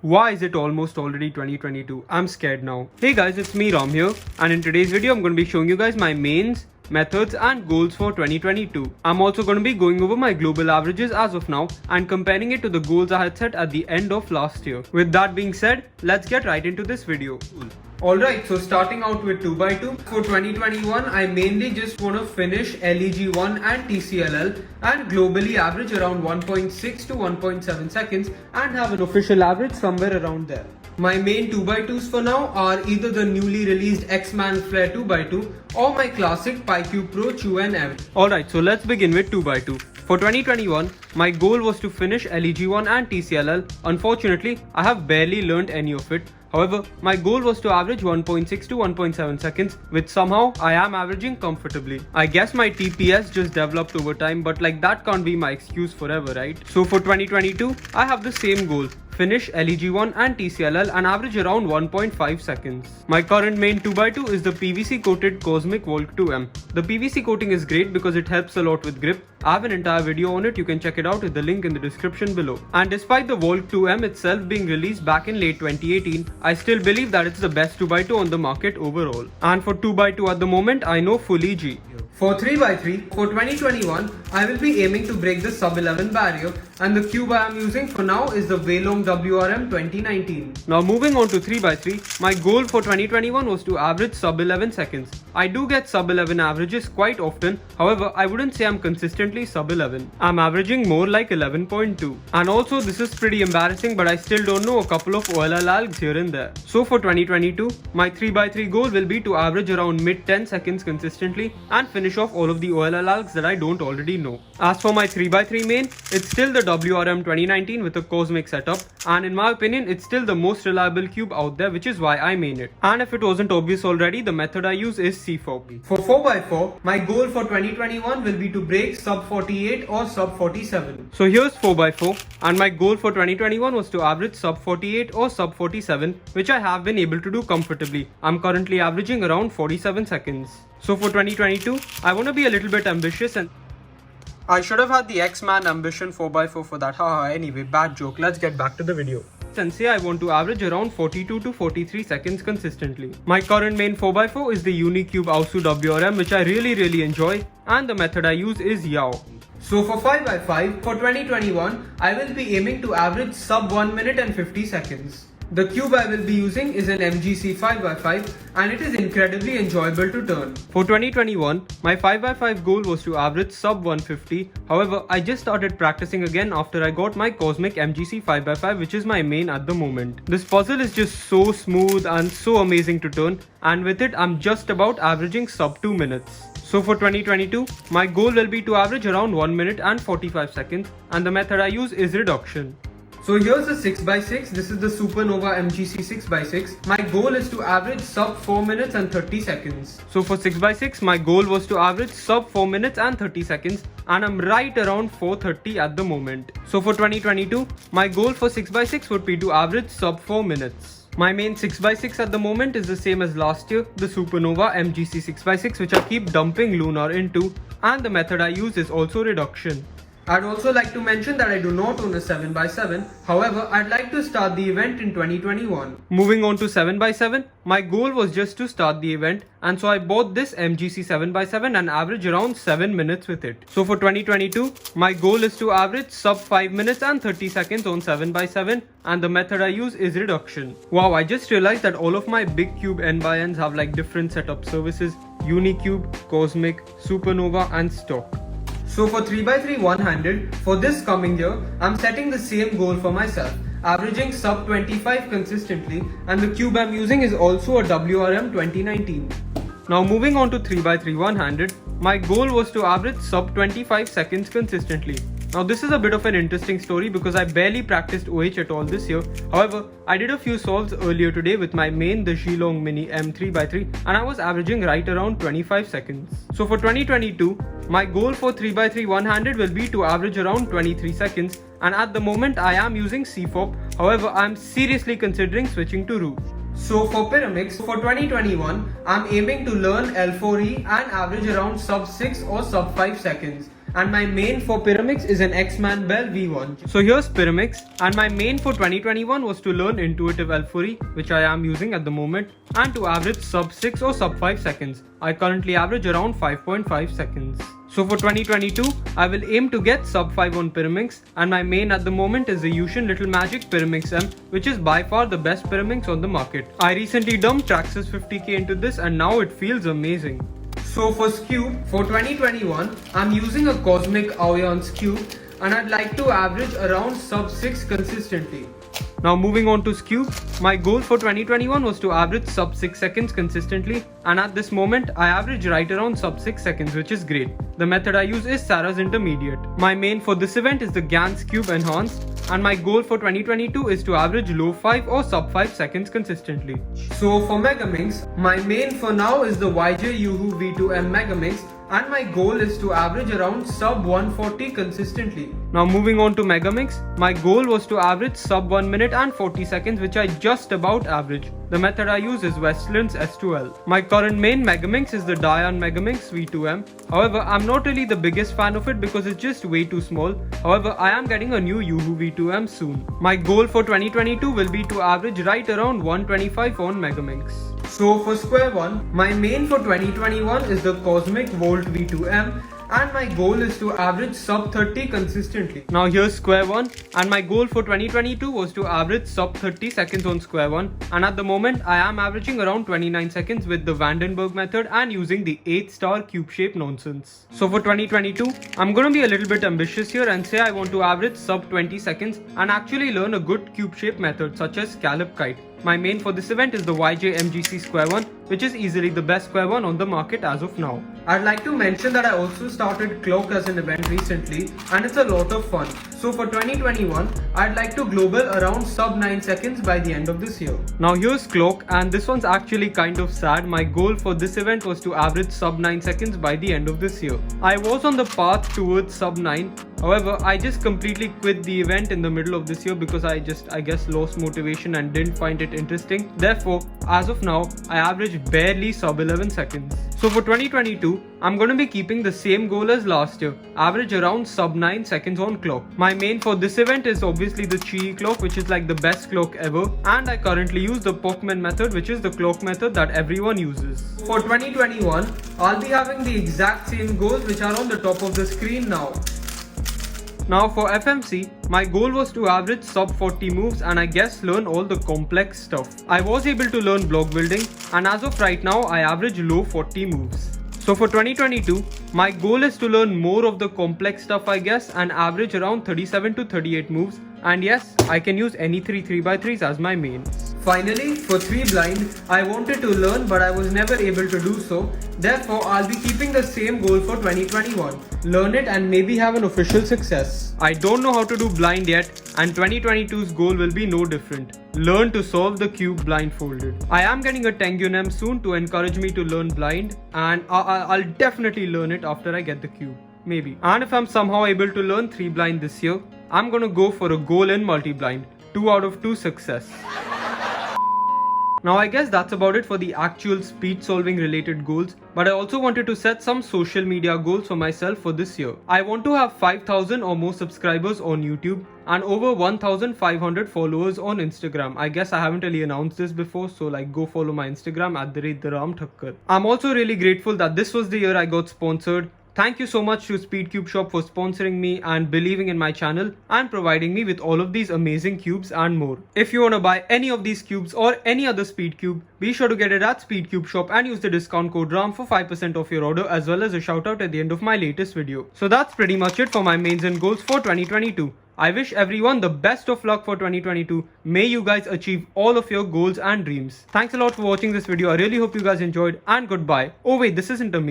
Why is it almost already 2022? I'm scared now. Hey guys, it's me Ram here, and in today's video I'm going to be showing you guys my mains, methods and goals for 2022. I'm also going to be going over my global averages as of now and comparing it to the goals I had set at the end of last year. With that being said, let's get right into this video. Alright, so starting out with 2x2, for 2021 I mainly just want to finish LEG1 and TCLL and globally average around 1.6 to 1.7 seconds and have an official average somewhere around there. My main 2x2s for now are either the newly released X-Man Flare 2x2 or my classic PyCube Pro Chew&M. Alright, so let's begin with 2x2. For 2021, my goal was to finish LEG1 and TCLL. Unfortunately, I have barely learned any of it. However, my goal was to average 1.6 to 1.7 seconds, which somehow I am averaging comfortably. I guess my TPS just developed over time, but like that can't be my excuse forever, right? So for 2022, I have the same goal. Finish LEG1 and TCLL and average around 1.5 seconds. My current main 2x2 is the PVC coated Cosmic Volt 2M. The PVC coating is great because it helps a lot with grip. I have an entire video on it, you can check it out with the link in the description below. And despite the Volt 2M itself being released back in late 2018, I still believe that it's the best 2x2 on the market overall. And for 2x2 at the moment, I know fully G. For 3x3, for 2021, I will be aiming to break the sub 11 barrier and the cube I am using for now is the Weilong WRM 2019. Now moving on to 3x3, my goal for 2021 was to average sub 11 seconds. I do get sub 11 averages quite often, however I wouldn't say I'm consistently sub 11. I'm averaging more like 11.2. And also this is pretty embarrassing but I still don't know a couple of OLL algs here and there. So for 2022, my 3x3 goal will be to average around mid 10 seconds consistently and finish off all of the OLL algs that I don't already know. As for my 3x3 main, it's still the WRM 2019 with a cosmic setup, and in my opinion it's still the most reliable cube out there, which is why I main it. And if it wasn't obvious already, the method I use is CFOP. For 4x4, my goal for 2021 will be to break sub 48 or sub 47. So here's 4x4, and my goal for 2021 was to average sub 48 or sub 47, which I have been able to do comfortably. I'm currently averaging around 47 seconds. So for 2022, I want to be a little bit ambitious and I should have had the X-Man Ambition 4x4 for that. Haha, anyway, bad joke. Let's get back to the video. And say I want to average around 42 to 43 seconds consistently. My current main 4x4 is the Unicube Aosu WRM, which I really enjoy, and the method I use is Yao. So for 5x5, for 2021, I will be aiming to average sub 1 minute and 50 seconds. The cube I will be using is an MGC 5x5 and it is incredibly enjoyable to turn. For 2021, my 5x5 goal was to average sub 150. However, I just started practicing again after I got my Cosmic MGC 5x5, which is my main at the moment. This puzzle is just so smooth and so amazing to turn, and with it I'm just about averaging sub 2 minutes. So for 2022, my goal will be to average around 1 minute and 45 seconds, and the method I use is reduction. So here's the 6x6, this is the Supernova MGC 6x6. My goal is to average sub 4 minutes and 30 seconds. So for 6x6, my goal was to average sub 4 minutes and 30 seconds, and I'm right around 4:30 at the moment. So for 2022, my goal for 6x6 would be to average sub 4 minutes. My main 6x6 at the moment is the same as last year, the Supernova MGC 6x6, which I keep dumping Lunar into, and the method I use is also reduction. I'd also like to mention that I do not own a 7x7, however, I'd like to start the event in 2021. Moving on to 7x7, my goal was just to start the event, and so I bought this MGC 7x7 and average around 7 minutes with it. So for 2022, my goal is to average sub 5 minutes and 30 seconds on 7x7, and the method I use is reduction. Wow, I just realized that all of my big cube N/Ns have like different setup services: Unicube, Cosmic, Supernova and Stock. So for 3x3 one-handed, for this coming year, I'm setting the same goal for myself, averaging sub 25 consistently, and the cube I'm using is also a WRM 2019. Now moving on to 3x3 one-handed, my goal was to average sub 25 seconds consistently. Now this is a bit of an interesting story because I barely practiced OH at all this year. However, I did a few solves earlier today with my main, the Zhilong Mini M3x3, and I was averaging right around 25 seconds. So for 2022, my goal for 3x3 one-handed will be to average around 23 seconds, and at the moment I am using CFOP. However, I am seriously considering switching to Roo. So for Pyramix, for 2021, I'm aiming to learn L4E and average around sub 6 or sub 5 seconds. and my main for Pyramix is an X-Man Bell V1. So here's Pyramix, and my main for 2021 was to learn Intuitive L4E, which I am using at the moment, and to average sub 6 or sub 5 seconds. I currently average around 5.5 seconds. So for 2022, I will aim to get sub 5 on Pyramix, and my main at the moment is the Yushin Little Magic Pyramix M, which is by far the best Pyramix on the market. I recently dumped Traxxas 50k into this and now it feels amazing. So for Scube, for 2021, I'm using a Cosmic Aoyon's Cube and I'd like to average around sub 6 consistently. Now moving on to Scube, my goal for 2021 was to average sub 6 seconds consistently, and at this moment I average right around sub 6 seconds, which is great. The method I use is Sarah's Intermediate. My main for this event is the Gans Cube Enhanced, and my goal for 2022 is to average low 5 or sub 5 seconds consistently. So for Megaminx, my main for now is the YJ Yuhu V2M Megaminx, and my goal is to average around sub 140 consistently. Now moving on to Megaminx, my goal was to average sub 1 minute and 40 seconds, which I just about average. The method I use is Westland's S2L. My current main Megaminx is the Dian Megaminx V2M. However, I'm not really the biggest fan of it because it's just way too small. However, I am getting a new Yuhu V2M soon. My goal for 2022 will be to average right around 125 on Megaminx. So for Square One, my main for 2021 is the Cosmic Volt V2M, and my goal is to average sub 30 consistently. Now here's Square One, and my goal for 2022 was to average sub 30 seconds on Square One, and at the moment I am averaging around 29 seconds with the Vandenberg method and using the 8-star cube shape nonsense. So for 2022, I'm gonna be a little bit ambitious here and say I want to average sub 20 seconds and actually learn a good cube shape method such as Scallop Kite. My main for this event is the YJ MGC Square One, which is easily the best Square One on the market as of now. I'd like to mention that I also started Clock as an event recently, and it's a lot of fun. So for 2021, I'd like to global around sub 9 seconds by the end of this year. Now here's Clock, and this one's actually kind of sad. My goal for this event was to average sub 9 seconds by the end of this year. I was on the path towards sub 9. However, I just completely quit the event in the middle of this year because I guess lost motivation and didn't find it interesting. Therefore, as of now, I average barely sub 11 seconds. So for 2022, I'm gonna be keeping the same goal as last year, average around sub 9 seconds on Clock. My main for this event is obviously the Chi clock, which is like the best clock ever, and I currently use the Pokemon method, which is the clock method that everyone uses. For 2021, I'll be having the exact same goals which are on the top of the screen now. Now for FMC, my goal was to average sub 40 moves and I guess learn all the complex stuff. I was able to learn block building, and as of right now I average low 40 moves. So for 2022, my goal is to learn more of the complex stuff I guess and average around 37 to 38 moves, and yes, I can use any 3 3x3s as my main. Finally, for 3 blind, I wanted to learn but I was never able to do so. Therefore, I'll be keeping the same goal for 2021. Learn it and maybe have an official success. I don't know how to do blind yet, and 2022's goal will be no different. Learn to solve the cube blindfolded. I am getting a Tengyun M soon to encourage me to learn blind, and I'll definitely learn it after I get the cube. Maybe. And if I'm somehow able to learn 3 blind this year, I'm gonna go for a goal in multi-blind. 2 out of 2 success. Now I guess that's about it for the actual speed solving related goals, but I also wanted to set some social media goals for myself for this year. I want to have 5,000 or more subscribers on YouTube and over 1,500 followers on Instagram. I guess I haven't really announced this before, so like go follow my Instagram @theram_thakkar. I'm also really grateful that this was the year I got sponsored. Thank you so much to Speedcube Shop for sponsoring me and believing in my channel and providing me with all of these amazing cubes and more. If you want to buy any of these cubes or any other Speedcube, be sure to get it at Speedcube Shop and use the discount code RAM for 5% off your order, as well as a shout out at the end of my latest video. So that's pretty much it for my mains and goals for 2022. I wish everyone the best of luck for 2022. May you guys achieve all of your goals and dreams. Thanks a lot for watching this video. I really hope you guys enjoyed, and goodbye. Oh wait, this isn't a main.